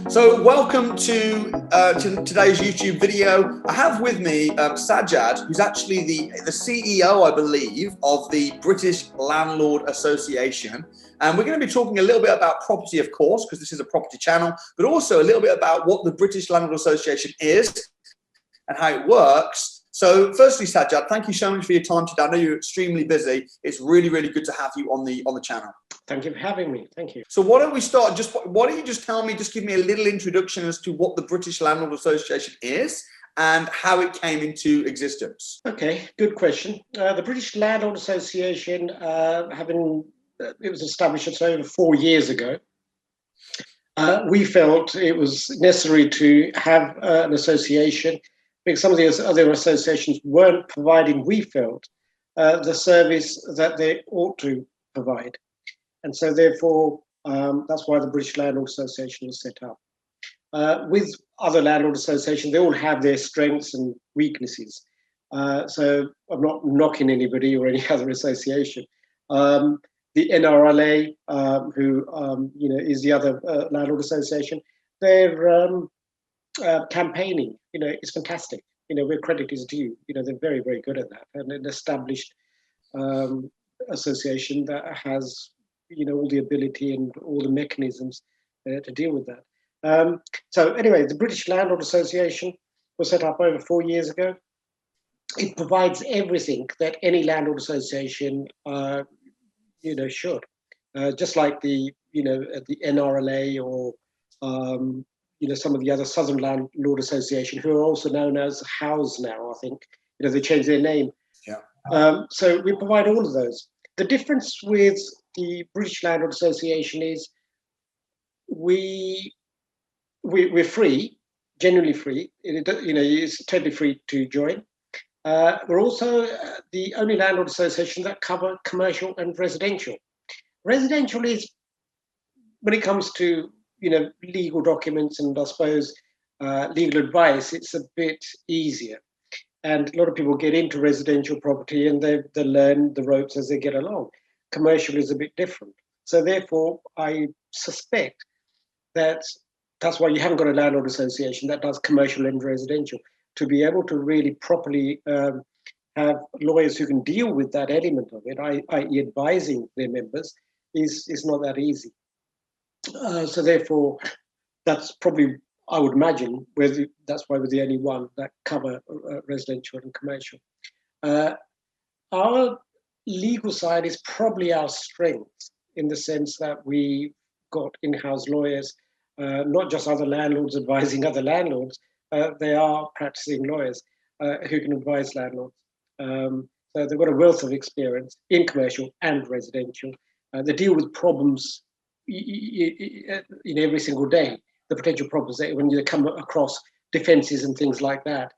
So welcome to today's YouTube video. I have with me Sajjad, who's actually the CEO, I believe, of the British Landlord Association. And we're going to be talking a little bit about property, of course, because this is a property channel, but also a little bit about what the British Landlord Association is and how it works. So firstly, Sajjad, thank you so much for your time today. I know you're extremely busy. It's really, really good to have you on the channel. Thank you for having me. Thank you. So why don't we start? Why don't you just give me a little introduction as to what the British Landlord Association is and how it came into existence? Okay, good question. The British Landlord Association, it was established just over 4 years ago. We felt it was necessary to have an association because some of the other associations weren't providing, we felt, the service that they ought to provide. And so therefore, that's why the British Landlord Association was set up. With other landlord associations, they all have their strengths and weaknesses. So I'm not knocking anybody or any other association. The NRLA, who is the other landlord association, their campaigning, is fantastic. Where credit is due, they're very, very good at that. And an established association that has, all the ability and all the mechanisms to deal with that. So anyway, the British Landlord Association was set up over 4 years ago. It provides everything that any landlord association, should. Just like the NRLA or some of the other Southern Landlord Association, who are also known as House now, I think. They changed their name. Yeah. So we provide all of those. The difference with the British Landlord Association is we're free, genuinely free. It's totally free to join. We're also the only landlord association that cover commercial and residential. Residential is, when it comes to legal documents and I suppose legal advice, it's a bit easier. And a lot of people get into residential property and they learn the ropes as they get along. Commercial is a bit different. So therefore, I suspect that's why you haven't got a landlord association that does commercial and residential. To be able to really properly have lawyers who can deal with that element of it, i.e. advising their members, is not that easy. So therefore, that's probably, I would imagine, that's why we're the only one that cover residential and commercial. Our legal side is probably our strength in the sense that we got in-house lawyers, not just other landlords advising other landlords. They are practicing lawyers who can advise landlords. So they've got a wealth of experience in commercial and residential. They deal with problems in every single day, the potential problems that when you come across defences and things like that.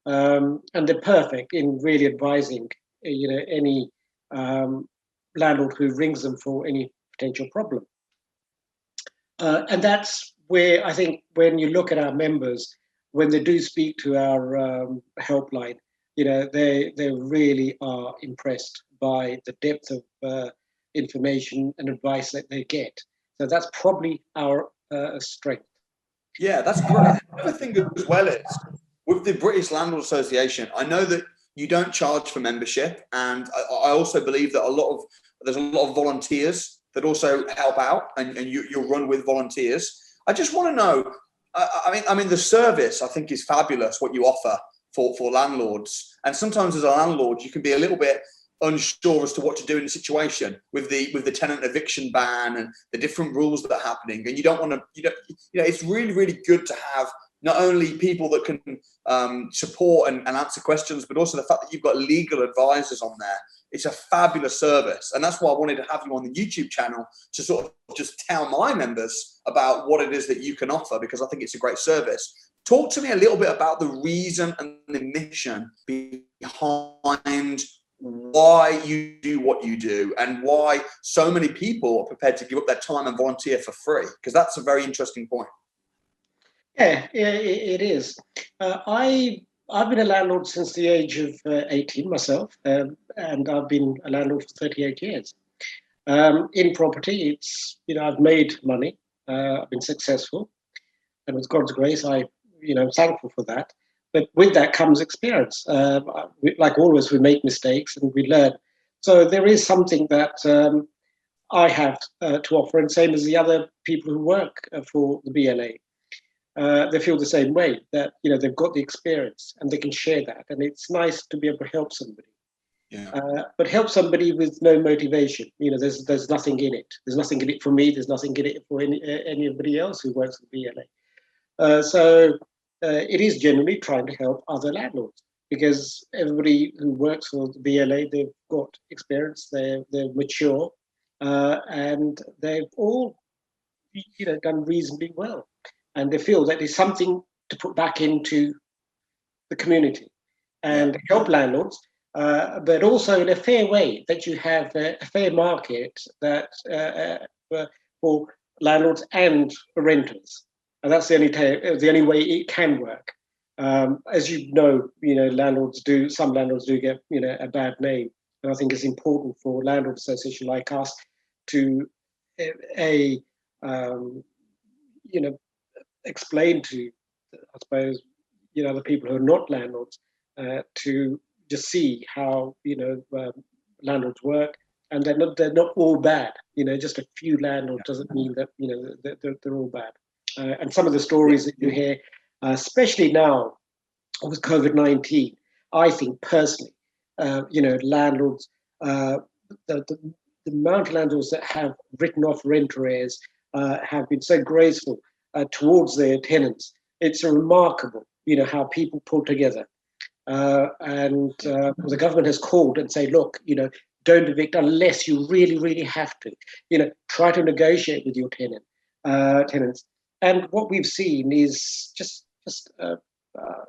And they're perfect in really advising, any landlord who rings them for any potential problem. And that's where I think when you look at our members, when they do speak to our helpline, they really are impressed by the depth of information and advice that they get. So that's probably our strength. Yeah, that's great. Another thing as well is with the British Landlord Association, I know that you don't charge for membership, and I also believe that there's a lot of volunteers that also help out, and you run with volunteers. I just want to know. I mean, the service I think is fabulous. What you offer for landlords, and sometimes as a landlord, you can be a little bit unsure as to what to do in the situation with the tenant eviction ban and the different rules that are happening, and you don't want to. It's really, really good to have not only people that can support and answer questions, but also the fact that you've got legal advisors on there. It's a fabulous service, and that's why I wanted to have you on the YouTube channel to sort of just tell my members about what it is that you can offer, because I think it's a great service. Talk to me a little bit about the reason and the mission behind why you do what you do and why so many people are prepared to give up their time and volunteer for free, because that's a very interesting point. Yeah, it is. I've been a landlord since the age of 18 myself, and I've been a landlord for 38 years. In property, I've made money, I've been successful. and with God's grace, I'm thankful for that. But with that comes experience. Like always, we make mistakes and we learn. So there is something that I have to offer, and same as the other people who work for the BLA. They feel the same way, that they've got the experience and they can share that, and it's nice to be able to help somebody. Yeah. But help somebody with no motivation. There's nothing in it. There's nothing in it for me. There's nothing in it for anybody else who works at BLA. So it is generally trying to help other landlords, because everybody who works for the BLA, they've got experience. They're mature, and they've all done reasonably well, and they feel that there's something to put back into the community and help landlords, but also in a fair way, that you have a fair market that for landlords and renters, and that's the only way it can work. As some landlords do get a bad name, and I think it's important for landlord association like us to explain to, I suppose, the people who are not landlords, to just see how landlords work, and they're not all bad. Just a few landlords doesn't mean that they're all bad. And some of the stories that you hear, especially now with COVID-19, I think personally, landlords, the amount of landlords that have written off rent arrears have been so graceful towards their tenants. It's remarkable, how people pull together. And the government has called and say, look, don't evict unless you really, really have to. Try to negotiate with your tenants. And what we've seen is just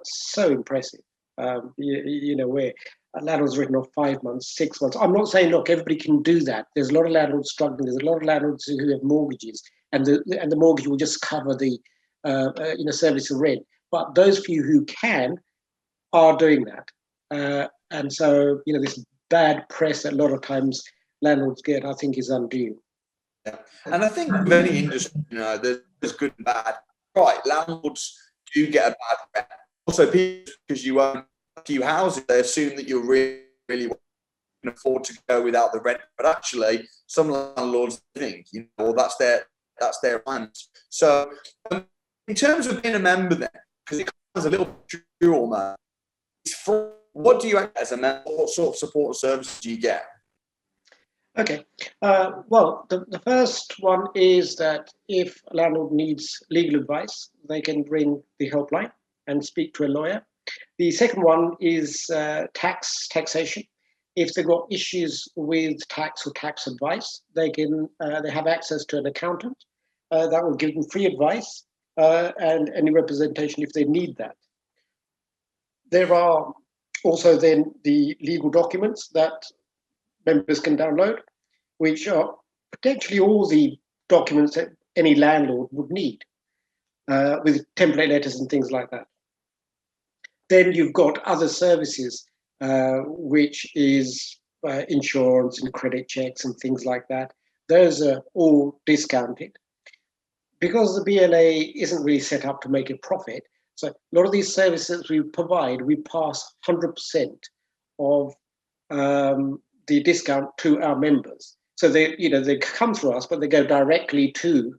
so impressive. Where a landlord's written off 5 months, 6 months. I'm not saying, look, everybody can do that. There's a lot of landlords struggling. There's a lot of landlords who have mortgages, and the mortgage will just cover the service of rent. But those few who can are doing that. And so, this bad press that a lot of times landlords get, I think, is undue. Yeah. And I think with any industry, there's good and bad. Right, landlords do get a bad rep. Also, people, because you own a few houses, they assume that you're really, really can afford to go without the rent. But actually, some landlords think, that's their plans. So, in terms of being a member, then, because it comes a little true almost. What do you act as a member? What sort of support and services do you get? Okay. Well, the first one is that if a landlord needs legal advice, they can ring the helpline and speak to a lawyer. The second one is taxation. If they've got issues with tax or tax advice, they have access to an accountant that will give them free advice and any representation if they need that. There are also then the legal documents that members can download, which are potentially all the documents that any landlord would need, with template letters and things like that. Then you've got other services, which is insurance and credit checks and things like that. Those are all discounted. Because the BLA isn't really set up to make a profit, so a lot of these services we provide, we pass 100% of the discount to our members. So they come through us, but they go directly to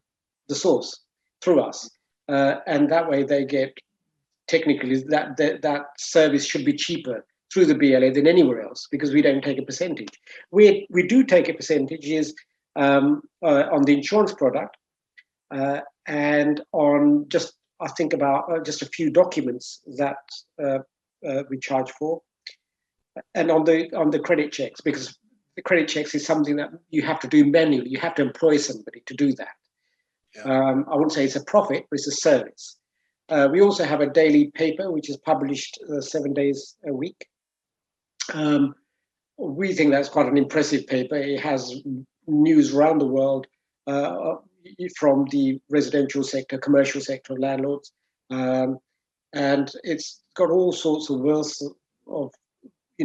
the source through us, and that way they get, technically, that service should be cheaper through the BLA than anywhere else, because we don't take a percentage. We do take a percentage is on the insurance product, and on just, I think, about just a few documents that we charge for, and on the credit checks, because the credit checks is something that you have to do manually. You have to employ somebody to do that. Yeah. I wouldn't say it's a profit, but it's a service. We also have a daily paper, which is published 7 days a week. We think that's quite an impressive paper. It has news around the world, from the residential sector, commercial sector, landlords, and it's got all sorts of wealth of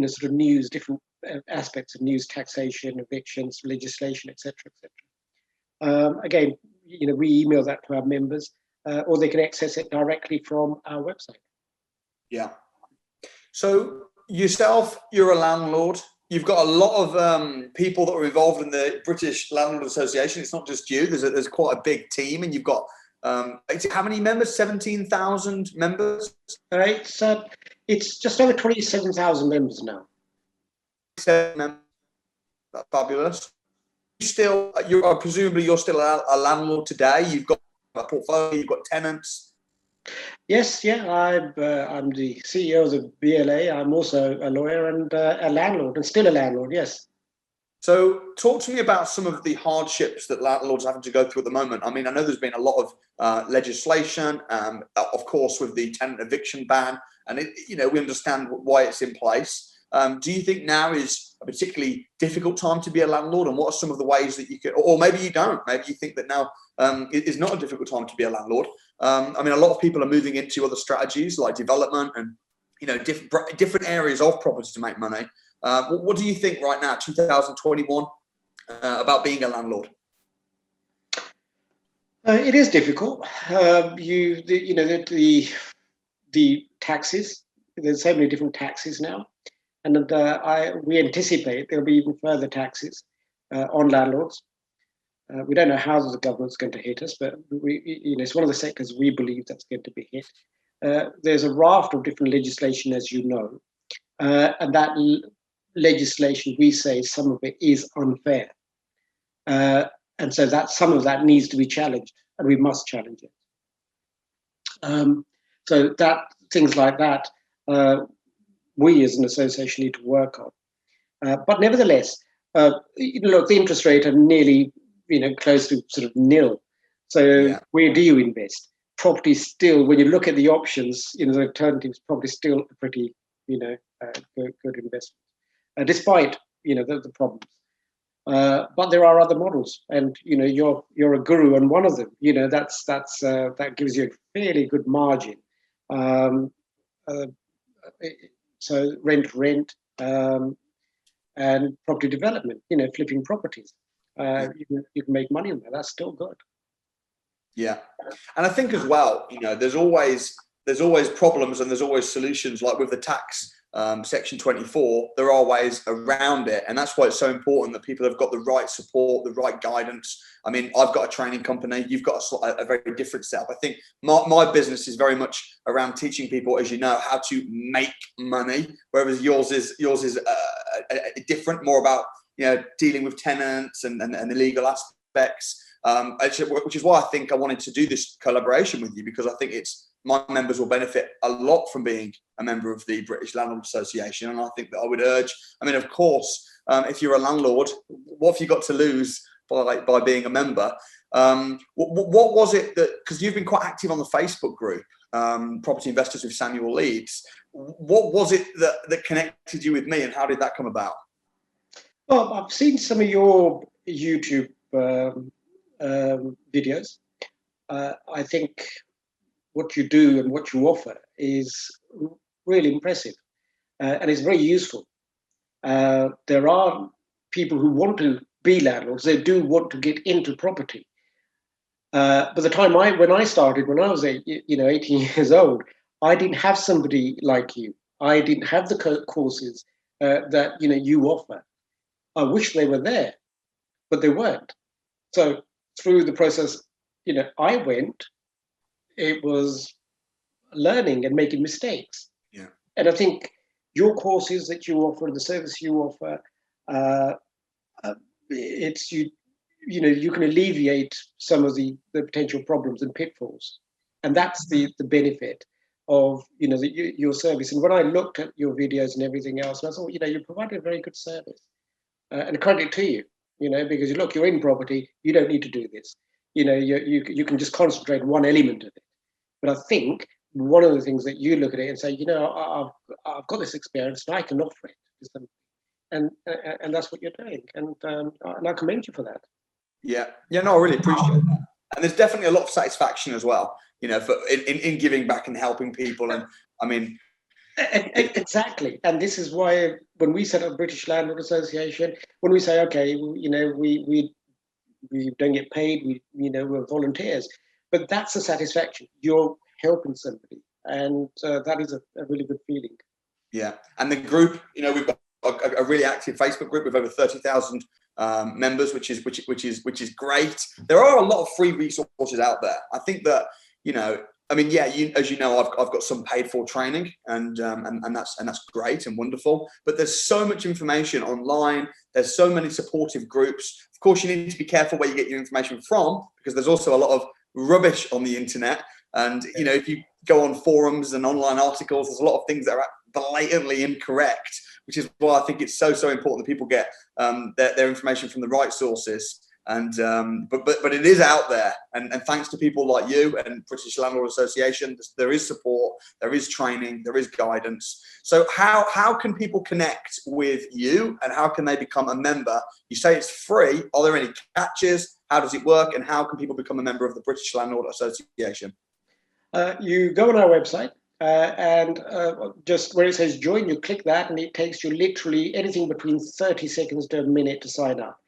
sort of news, different aspects of news, taxation, evictions, legislation, etc., etc. Again, we email that to our members. or they can access it directly from our website. Yeah. So yourself, you're a landlord. You've got a lot of people that are involved in the British Landlord Association. It's not just you. There's quite a big team, and you've got how many members? 17,000 members. It's just over 27,000 members now. That's fabulous. Presumably you're still a landlord today. You've got a portfolio. You've got tenants. Yes, yeah. I'm the CEO of the BLA. I'm also a lawyer and a landlord, and still a landlord. Yes. So, talk to me about some of the hardships that landlords are having to go through at the moment. I mean, I know there's been a lot of legislation, of course, with the tenant eviction ban, and we understand why it's in place. Do you think now is a particularly difficult time to be a landlord, and what are some of the ways that you could, or maybe you don't, maybe you think that now is not a difficult time to be a landlord? I mean, a lot of people are moving into other strategies like development and different areas of property to make money. What do you think right now, 2021, about being a landlord? It is difficult. The taxes. There's so many different taxes now, and we anticipate there'll be even further taxes on landlords. We don't know how the government's going to hit us, but it's one of the sectors we believe that's going to be hit. There's a raft of different legislation, as you know, and that legislation, we say some of it is unfair, and so that some of that needs to be challenged, and we must challenge it. So that things like that, we as an association need to work on. But nevertheless, look, the interest rate are nearly close to sort of nil. So where do you invest? Property still, when you look at the options, the alternatives, property still a pretty good investment, despite the problems. But there are other models, and you're a guru on one of them. That gives you a fairly good margin. So rent, and property development. Flipping properties. You can make money on that. That's still good. Yeah, and I think as well, there's always problems and there's always solutions. Like with the tax, Section 24, there are ways around it, and that's why it's so important that people have got the right support, the right guidance. I mean, I've got a training company. You've got a very different setup. I think my business is very much around teaching people, as you know, how to make money, whereas yours is different, more about dealing with tenants and the legal aspects. Which is why I think I wanted to do this collaboration with you, because I think my members will benefit a lot from being a member of the British Landlord Association. And I think that I would urge, of course, if you're a landlord, what have you got to lose by being a member? What was it that, because you've been quite active on the Facebook group, Property Investors with Samuel Leeds, what was it that connected you with me, and how did that come about? Well, I've seen some of your YouTube videos. I think what you do and what you offer is really impressive, and it's very useful. There are people who want to be landlords. They do want to get into property. But the time when I started, when I was 18 years old, I didn't have somebody like you. I didn't have the courses that you offer. I wish they were there, but they weren't. So through the process, I went. It was learning and making mistakes. Yeah. And I think your courses that you offer, the service you offer, you can alleviate some of the potential problems and pitfalls, and that's the benefit of your service. And when I looked at your videos and everything else, I thought you provided a very good service, and credit to you, because look, you're in property, you don't need to do this. You can just concentrate on one element of it. But I think one of the things that you look at it and say, I've got this experience and I can offer it, and that's what you're doing, and I commend you for that. Yeah, no, I really appreciate that, and there's definitely a lot of satisfaction as well, in giving back and helping people, and I mean. Exactly, and this is why when we set up British Landlord Association, when we say, okay, we don't get paid, we're volunteers, but that's the satisfaction. You're helping somebody, and that is a really good feeling. Yeah, and the group, we've got a really active Facebook group with over 30,000 members, which is great. There are a lot of free resources out there. I think that as you know, I've got some paid for training, and that's great and wonderful. But there's so much information online. There's so many supportive groups. Of course, you need to be careful where you get your information from, because there's also a lot of rubbish on the internet. And if you go on forums and online articles, there's a lot of things that are blatantly incorrect, which is why I think it's so important that people get their information from the right sources. And but it is out there, and thanks to people like you and British Landlord Association, there is support, there is training, there is guidance. So how can people connect with you, and how can they become a member? You say it's free. Are there any catches? How does it work, and how can people become a member of the British Landlord Association? You go on our website, and just where it says join, you click that, and it takes you literally anything between 30 seconds to a minute to sign up.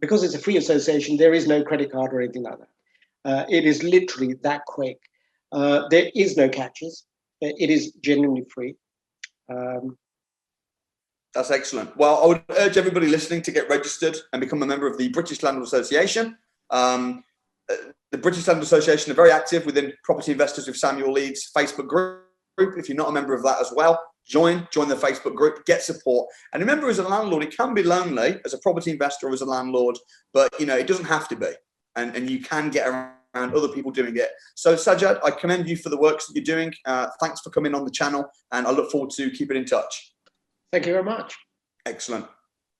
Because it's a free association, there is no credit card or anything like that. It is literally that quick. There is no catches. It is genuinely free. That's excellent. Well, I would urge everybody listening to get registered and become a member of the British Landlord Association. The British Landlord Association are very active within Property Investors with Samuel Leeds Facebook group. If you're not a member of that as well, join the Facebook group, get support. And remember, as a landlord, it can be lonely as a property investor or as a landlord, but it doesn't have to be. And you can get around other people doing it. So Sajjad, I commend you for the works that you're doing. Thanks for coming on the channel, and I look forward to keeping in touch. Thank you very much. Excellent.